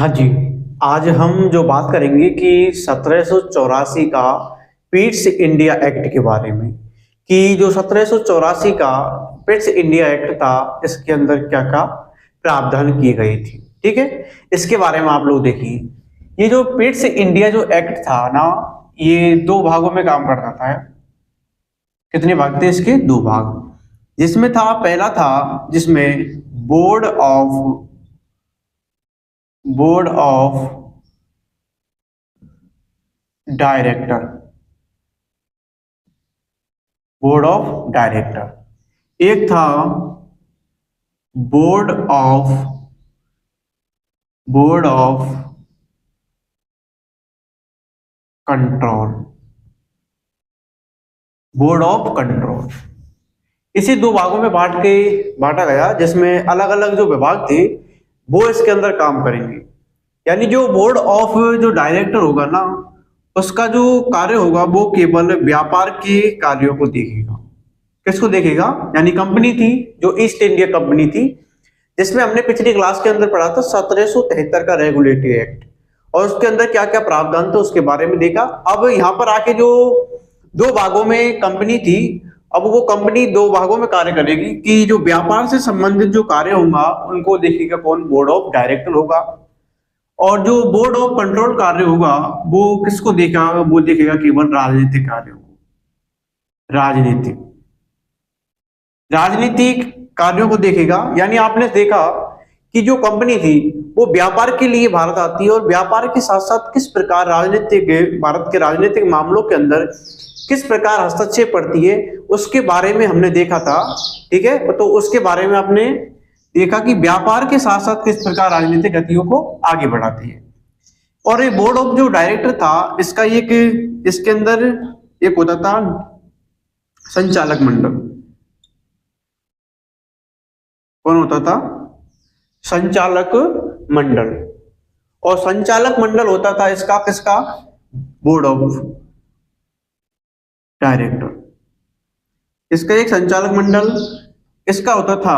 हाँ जी। आज हम जो बात करेंगे कि 1784 का पिट्स इंडिया एक्ट के बारे में, कि जो 1784 का पिट्स इंडिया एक्ट था, इसके अंदर क्या क्या प्रावधान किए गए थे। ठीक है, इसके बारे में आप लोग देखिए। ये जो पिट्स इंडिया जो एक्ट था ना, ये दो भागों में काम करता था। कितने भाग थे इसके? दो भाग। जिसमें था, पहला था जिसमें board of board of director board of director. एक था board of board of control board of control. इसी दो भागों में बांटा गया, जिसमें अलग अलग जो विभाग थे वो इसके अंदर काम करेंगे। यानी जो बोर्ड ऑफ जो डायरेक्टर होगा ना, उसका जो कार्य होगा वो केवल व्यापार के कार्यों को देखेगा। किसको देखेगा? यानी कंपनी थी, जो ईस्ट इंडिया कंपनी थी, जिसमें हमने पिछली क्लास के अंदर पढ़ा था 1773 का रेगुलेटरी एक्ट, और उसके अंदर क्या क्या प्रावधान थे उसके बारे में देखा। अब यहाँ पर आके जो दो भागों में कंपनी थी, अब वो कंपनी दो भागों में कार्य करेगी कि जो व्यापार से संबंधित जो कार्य होगा उनको देखेगा कौन? बोर्ड ऑफ डायरेक्टर होगा। और जो बोर्ड ऑफ कंट्रोल कार्य होगा वो किसको देखेगा? वो देखेगा केवल राजनीतिक कार्य होगा। राजनीतिक राजनीतिक कार्यों को देखेगा। यानी आपने देखा कि जो कंपनी थी वो व्यापार के लिए भारत आती है, और व्यापार के साथ साथ किस प्रकार भारत के राजनीतिक मामलों के अंदर किस प्रकार हस्तक्षेप करती है उसके बारे में हमने देखा था। ठीक है, तो उसके बारे में आपने देखा कि व्यापार के साथ साथ किस प्रकार राजनीतिक गतियों को आगे बढ़ाती है। और ये बोर्ड ऑफ जो डायरेक्टर था, इसका एक इसके अंदर एक होता था संचालक मंडल। कौन होता था? संचालक मंडल। और संचालक मंडल होता था इसका किसका? Board of director. इसका एक संचालक मंडल, इसका होता था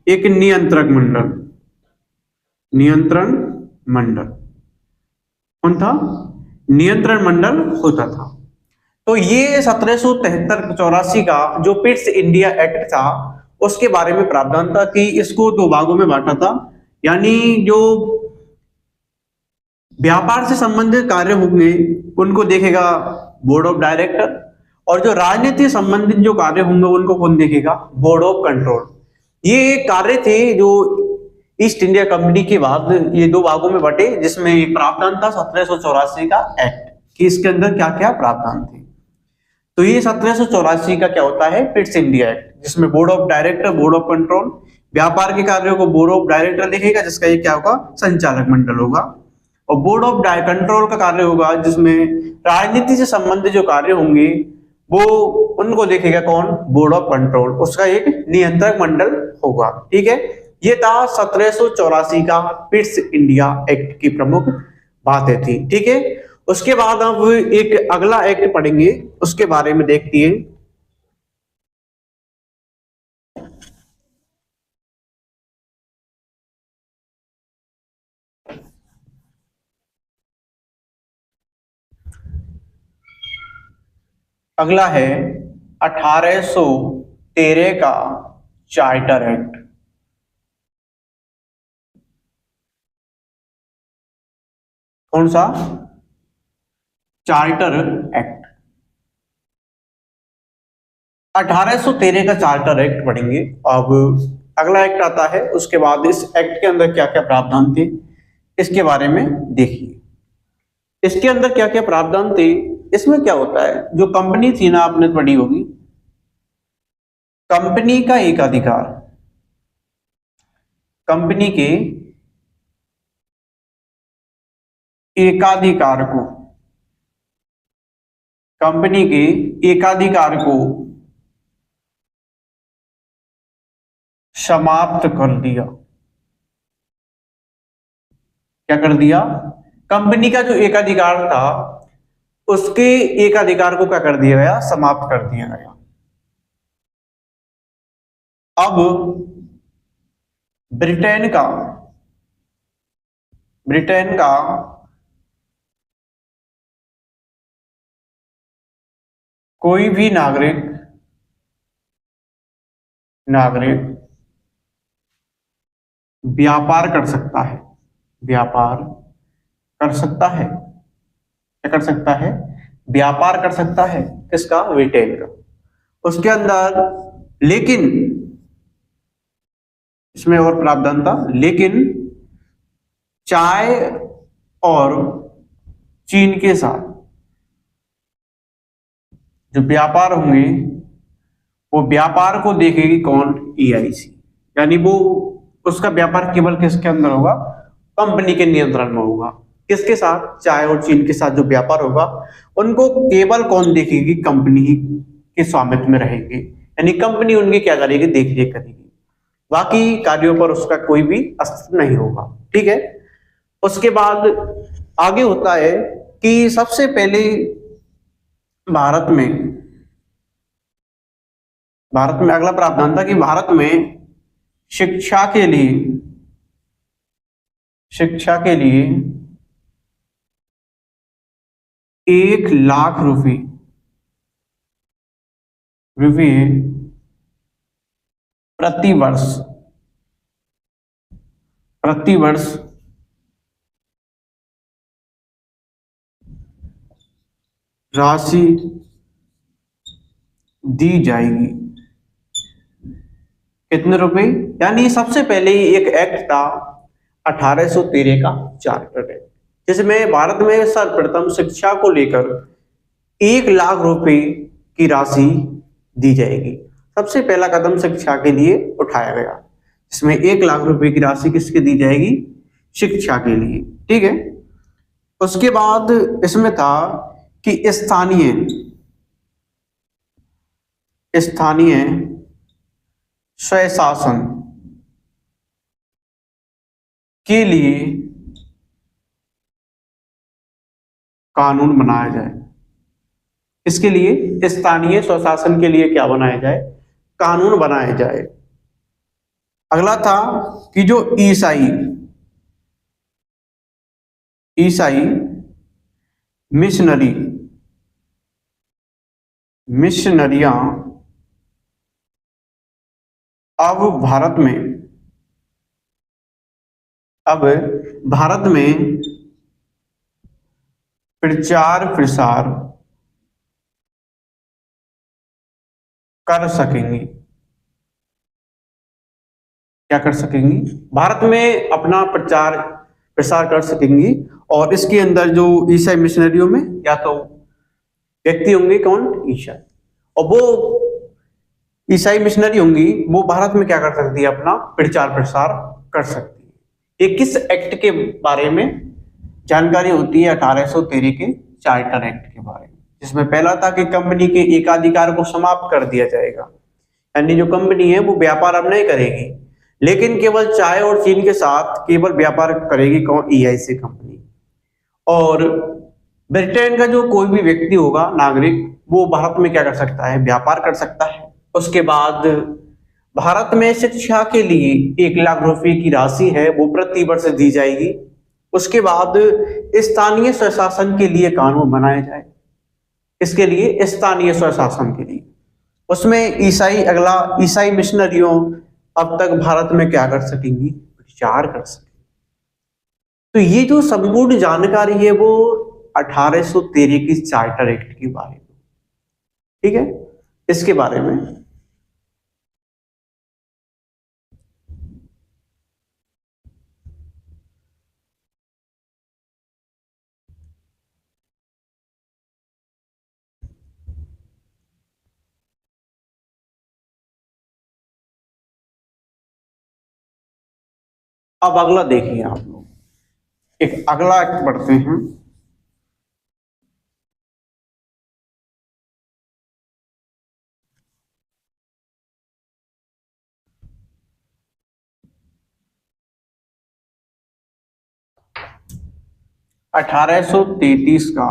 एक नियंत्रक मंडल। नियंत्रण मंडल कौन था? नियंत्रण मंडल होता था। तो ये 1773-84 का जो पिट्स इंडिया एक्ट था, उसके बारे में प्रावधान था कि इसको दो भागों में बांटा था। यानी जो व्यापार से संबंधित कार्य होंगे उनको देखेगा बोर्ड ऑफ डायरेक्टर, और जो राजनीति से संबंधित जो कार्य होंगे उनको कौन देखेगा? Board of control. ये कार्य थे जो ईस्ट इंडिया कंपनी के बाद ये दो भागों में बटे, जिसमें एक प्रावधान था 1784 का एक्ट कि इसके अंदर क्या क्या प्रावधान थे। तो ये 1784 का क्या होता है? पिट्स इंडिया एक्ट, जिसमें board of director, board of control, व्यापार के कार्यों को बोर्ड ऑफ डायरेक्टर देखेगा, जिसका ये क्या होगा? संचालक मंडल होगा। और बोर्ड ऑफ कंट्रोल का कार्य होगा जिसमें राजनीति से संबंधित जो कार्य होंगे वो उनको देखेगा कौन? बोर्ड ऑफ कंट्रोल, उसका एक नियंत्रक मंडल होगा। ठीक है, ये था 1784 का पिट्स इंडिया एक्ट की प्रमुख बातें थी। ठीक है, उसके बाद अब एक अगला एक्ट पढ़ेंगे, उसके बारे में देखती है। अगला है 1813 का चार्टर एक्ट। कौन सा? Charter act. 1813 का चार्टर एक्ट पढ़ेंगे। अब अगला एक्ट आता है, उसके बाद इस एक्ट के अंदर क्या क्या प्रावधान थे इसके बारे में देखिए। इसके अंदर क्या क्या प्रावधान थे, इसमें क्या होता है? जो कंपनी थी ना, आपने पढ़ी होगी, कंपनी का एकाधिकार, कंपनी के एकाधिकार को कंपनी के एकाधिकार को समाप्त कर दिया। क्या कर दिया? कंपनी का जो एकाधिकार था उसके एकाधिकार को क्या कर दिया गया? समाप्त कर दिया गया। अब ब्रिटेन का ब्रिटेन का कोई भी नागरिक व्यापार कर सकता है, व्यापार कर सकता है, क्या कर सकता है, व्यापार कर सकता है, किसका, ब्रिटेन का। उसके अंदर लेकिन इसमें और प्रावधान था, लेकिन चाय और चीन के साथ जो व्यापार होंगे वो व्यापार को देखेगी कौन, EIC। यानी वो उसका व्यापार केवल किसके अंदर होगा, कंपनी के नियंत्रण में होगा। किसके साथ, चाय और चीन के साथ जो व्यापार होगा उनको केवल कौन देखेगी, कंपनी के स्वामित्व में रहेंगे, यानी कंपनी उनकी क्या करेगी, देख रेख करेगी, बाकी कार्यों पर उसका कोई भी अस्तित्व नहीं होगा। ठीक है। उसके बाद आगे होता है कि सबसे पहले भारत में अगला प्रावधान था कि भारत में शिक्षा के लिए 1 लाख रुपये प्रति वर्ष राशि दी जाएगी। कितने रुपए, यानी सबसे पहले एक एक्ट था 1813 का चार्टर एक्ट, जिसमें भारत में सर्वप्रथम शिक्षा को लेकर 1 लाख रुपए की राशि दी जाएगी। सबसे पहला कदम शिक्षा के लिए उठाया गया, इसमें 1 लाख रुपए की राशि किसके दी जाएगी, शिक्षा के लिए। ठीक है। उसके बाद इसमें था कि स्थानीय स्वशासन के लिए कानून बनाया जाए। इसके लिए स्थानीय स्वशासन के लिए क्या बनाया जाए, कानून बनाया जाए। अगला था कि जो ईसाई मिशनरियां अब भारत में प्रचार प्रसार कर सकेंगी। क्या कर सकेंगी, भारत में अपना प्रचार प्रसार कर सकेंगी। और इसके अंदर जो ईसाई मिशनरियों में या तो व्यक्ति होंगे कौन, ईसाई, और वो ईसाई मिशनरी होंगी वो भारत में क्या कर सकती है, अपना प्रचार प्रसार कर सकती है। ये किस एक्ट के बारे में जानकारी होती है, 1813 के चार्टर एक्ट के बारे में, जिसमें पहला था कि कंपनी के एकाधिकार को समाप्त कर दिया जाएगा, यानी जो कंपनी है वो व्यापार अब नहीं करेगी, लेकिन केवल चाय और चीन के साथ केवल व्यापार करेगी कौन, EIC कंपनी। और ब्रिटेन का जो कोई भी व्यक्ति होगा, नागरिक, वो भारत में क्या कर सकता है, व्यापार कर सकता है। उसके बाद भारत में शिक्षा के लिए 1 लाख रुपए की राशि है वो प्रति वर्ष दी जाएगी। उसके बाद स्थानीय स्वशासन के लिए कानून बनाया जाए। इसके लिए स्थानीय स्वशासन के लिए, उसमें ईसाई मिशनरियों अब तक भारत में क्या कर सकेंगी, प्रचार कर सकेंगी। तो ये जो संपूर्ण जानकारी है वो 1813 की चार्टर एक्ट के बारे में। ठीक है। इसके बारे में अब अगला देखिए आप लोग, एक अगला एक्ट पढ़ते हैं। अठारह सौ 33 का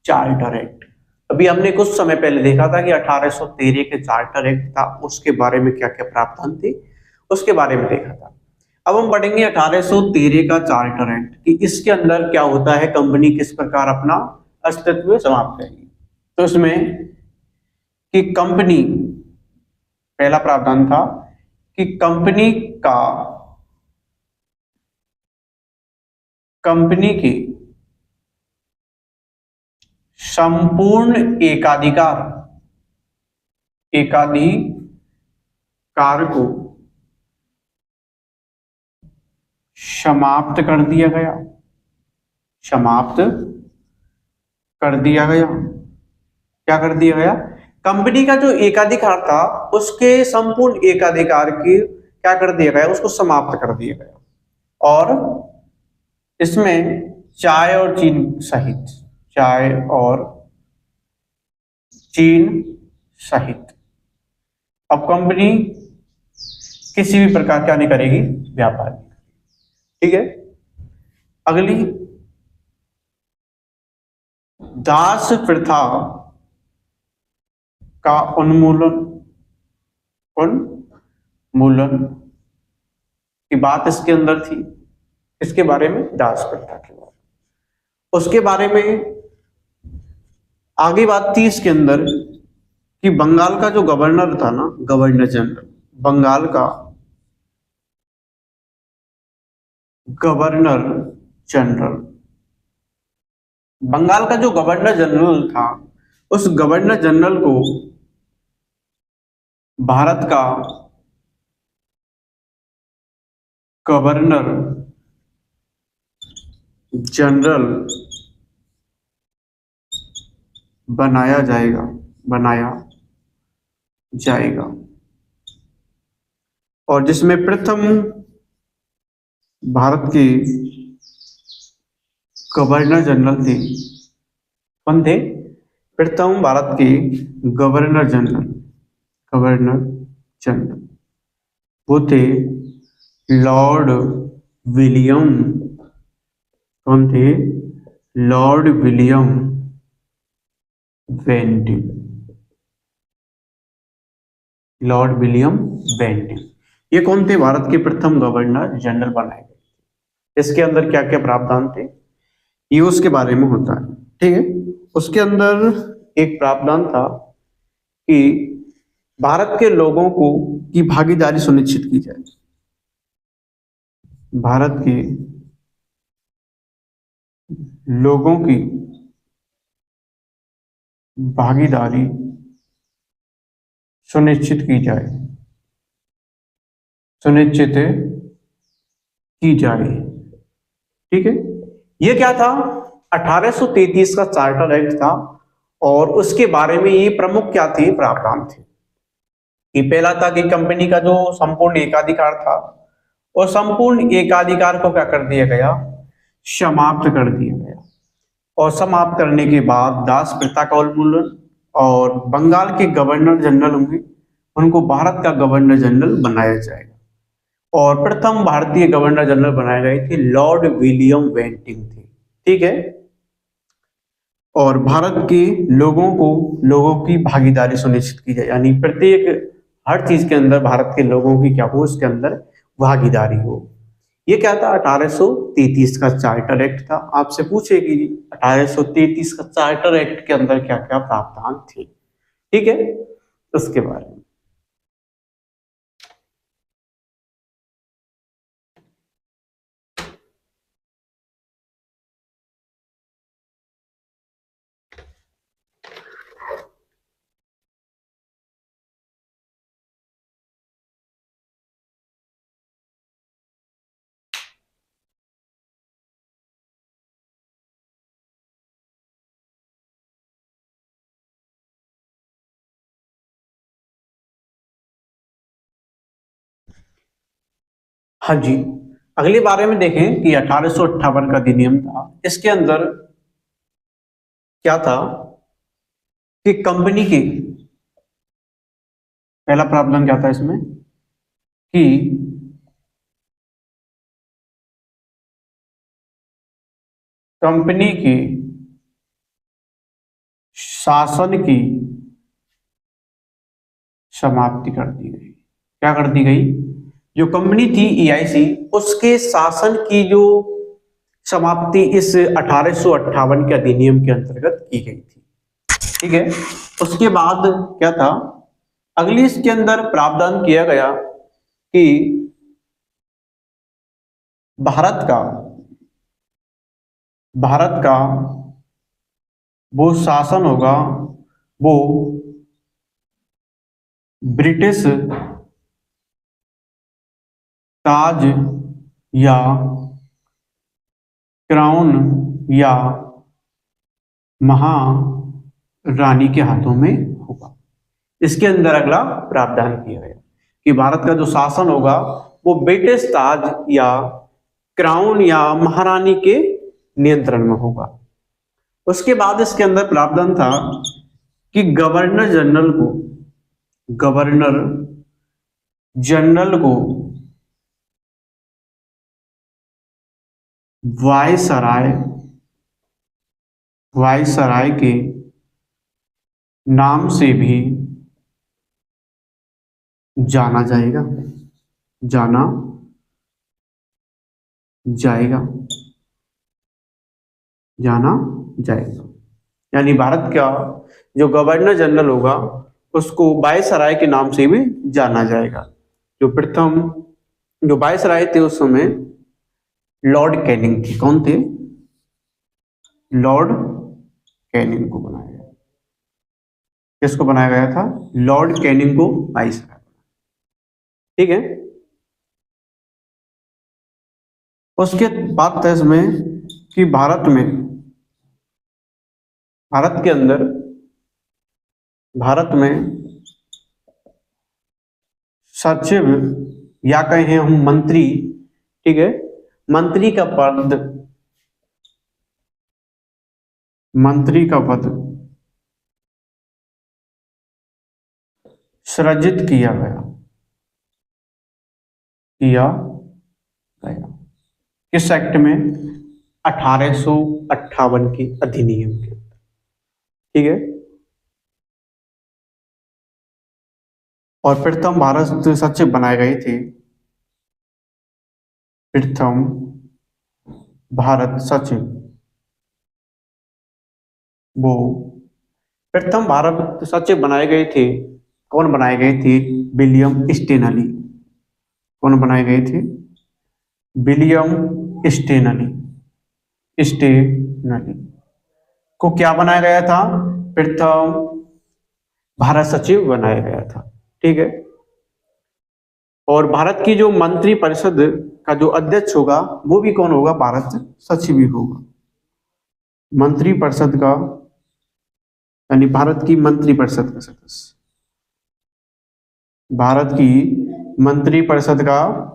चार्टर एक्ट। अभी हमने कुछ समय पहले देखा था कि 1813 के चार्टर एक्ट था, उसके बारे में क्या क्या प्रावधान थे उसके बारे में देखा था। अब हम पढ़ेंगे 1813 का चार्टर एक्ट कि इसके अंदर क्या होता है, कंपनी किस प्रकार अपना अस्तित्व समाप्त करेगी। तो इसमें कि कंपनी, पहला प्रावधान था कि कंपनी की संपूर्ण एकाधिकार को समाप्त कर दिया गया। क्या कर दिया गया? कंपनी का जो एकाधिकार था उसके संपूर्ण एकाधिकार की क्या कर दिया गया, उसको समाप्त कर दिया गया। और इसमें चाय और चीन सहित अब कंपनी किसी भी प्रकार क्या नहीं करेगी, व्यापार। ठीक है। अगली, दास प्रथा का उन्मूलन की बात इसके अंदर थी। इसके बारे में, दास प्रथा के बारे में, उसके बारे में आगे बात थी इसके अंदर कि बंगाल का जो गवर्नर था ना, गवर्नर जनरल, बंगाल का जो गवर्नर जनरल था, उस गवर्नर जनरल को भारत का गवर्नर जनरल बनाया जाएगा और जिसमें प्रथम भारत के गवर्नर जनरल थे। कौन थे? प्रथम भारत के गवर्नर जनरल वो थे लॉर्ड विलियम। कौन थे? Lord William Bentinck. ये कौन थे? भारत के प्रथम गवर्नर जनरल बनाए गए। इसके अंदर क्या क्या प्रावधान थे, ये उसके बारे में होता है। ठीक है। उसके अंदर एक प्रावधान था कि भारत के लोगों को की भागीदारी सुनिश्चित की जाए। भारत के लोगों की भागीदारी सुनिश्चित की जाए। ठीक है। ये क्या था? 1833 का चार्टर एक्ट था और उसके बारे में ये प्रमुख क्या थे? प्रावधान थे कि पहला था कि कंपनी का जो संपूर्ण एकाधिकार था, और संपूर्ण एकाधिकार को क्या कर दिया गया? समाप्त कर दिया गया। और समाप्त करने के बाद दास प्रथा का उन्मूलन, और बंगाल के गवर्नर जनरल होंगे उनको भारत का गवर्नर जनरल बनाया जाएगा। और प्रथम भारतीय गवर्नर जनरल बनाए गए थे लॉर्ड विलियम बेंटिक थे। ठीक है। और भारत के लोगों की भागीदारी सुनिश्चित की जाए, यानी प्रत्येक हर चीज के अंदर भारत के लोगों की क्या हो, उसके अंदर भागीदारी हो। ये क्या था? 1833 का चार्टर एक्ट था। आपसे पूछेगी 1833 का चार्टर एक्ट के अंदर क्या क्या प्रावधान थे। ठीक है, उसके बारे में। हाँ जी, अगले बारे में देखें कि 1858 का अधिनियम था। इसके अंदर क्या था कि कंपनी की, पहला प्रावधान क्या था इसमें कि कंपनी की शासन की समाप्ति कर दी गई। क्या कर दी गई? जो कंपनी थी EIC, उसके शासन की जो समाप्ति इस 1858 के अधिनियम के अंतर्गत की गई थी। ठीक है, उसके बाद क्या था, अगली इसके अंदर प्रावधान किया गया कि भारत का वो शासन होगा वो ब्रिटिश ताज या क्राउन या महारानी के हाथों में होगा। इसके अंदर अगला प्रावधान किया गया कि भारत का जो शासन होगा वो ब्रिटिश ताज या क्राउन या महारानी के नियंत्रण में होगा। उसके बाद इसके अंदर प्रावधान था कि गवर्नर जनरल को वायसराय के नाम से भी जाना जाएगा। यानी भारत का जो गवर्नर जनरल होगा उसको वायसराय के नाम से भी जाना जाएगा। जो प्रथम जो वायसराय थे उस समय लॉर्ड कैनिंग थे। कौन थे? लॉर्ड कैनिंग को बनाया गया। किसको बनाया गया था? लॉर्ड कैनिंग को वायसराय। ठीक है, उसके बाद था इसमें कि भारत में सचिव या कहें हम मंत्री, ठीक है, मंत्री का पद सृजित किया गया किस एक्ट में? 1858 के अधिनियम के अंदर। ठीक है, और प्रथम भारत सचिव बनाए गए थे। प्रथम भारत सचिव बनाए गए थे। कौन बनाए गए थे? William Stanley. कौन बनाए गए थे? विलियम स्टेनली को क्या बनाया गया था? प्रथम भारत सचिव बनाया गया था। ठीक है, और भारत की जो मंत्री परिषद का जो अध्यक्ष होगा वो भी कौन होगा? भारत सचिव ही होगा। मंत्री परिषद का यानी भारत की मंत्री परिषद का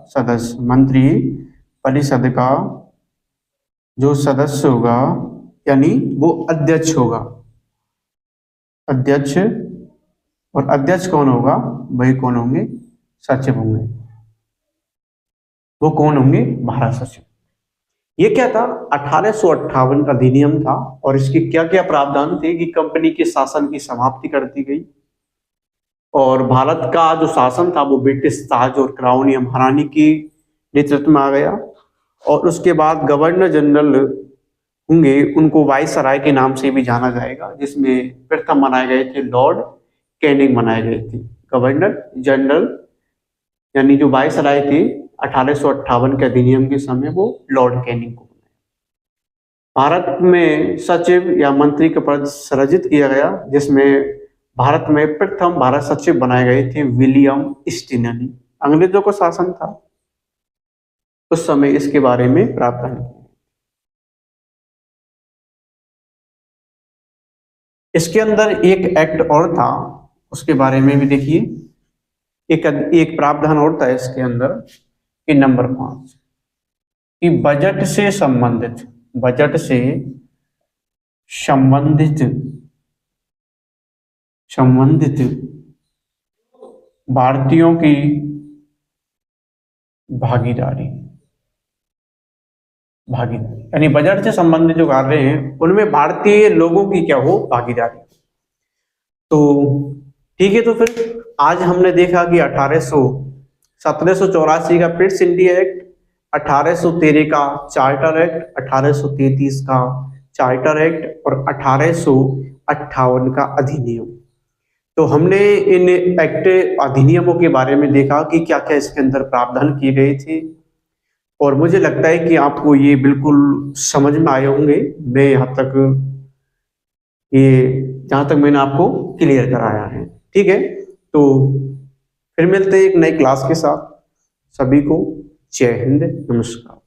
सदस्य, मंत्री परिषद का जो सदस्य होगा यानी वो अध्यक्ष होगा। और अध्यक्ष कौन होगा? वही कौन होंगे? सचिव होंगे। वो कौन होंगे? भारत सचिव। ये क्या था? 1858 अधिनियम था और इसके क्या क्या प्रावधान थे कि कंपनी के शासन की समाप्ति कर दी गई और भारत का जो शासन था वो ब्रिटिश ताज और क्राउन या महारानी की नेतृत्व में आ गया। और उसके बाद गवर्नर जनरल होंगे, उनको वायसराय के नाम से भी जाना जाएगा, जिसमें प्रथम बनाए गए थे लॉर्ड कैनिंग बनाए गए थे। गवर्नर जनरल यानी जो वायसराय थे 1858 के अधिनियम के समय वो लॉर्ड कैनिंग को बनाया। भारत में सचिव या मंत्री का पद सृजित किया गया, जिसमें भारत में प्रथम भारत सचिव बनाए गए थे विलियम स्टेनली। अंग्रेजों का शासन था उस समय, इसके बारे में प्रावधान किया। इसके अंदर एक एक्ट और था, उसके बारे में भी देखिए। एक प्रावधान और था इसके अंदर कि नंबर 5 कि बजट से संबंधित भारतीयों की भागीदारी यानी बजट से संबंधित जो कार्य हैं उनमें भारतीय लोगों की क्या हो? भागीदारी। तो ठीक है, तो फिर आज हमने देखा कि 1858 1784 का पिट्स इंडिया एक्ट, 1813 का चार्टर एक्ट, 1833 का चार्टर एक्ट और 1858 का अधिनियम। तो हमने इन एक्ट अधिनियमों के बारे में देखा कि क्या क्या इसके अंदर प्रावधान किए गए थे, और मुझे लगता है कि आपको ये बिल्कुल समझ में आए होंगे। मैं जहाँ तक मैंने आपको क्लियर कराया है, ठीक है। तो फिर मिलते हैं एक नई क्लास के साथ। सभी को जय हिंद, नमस्कार।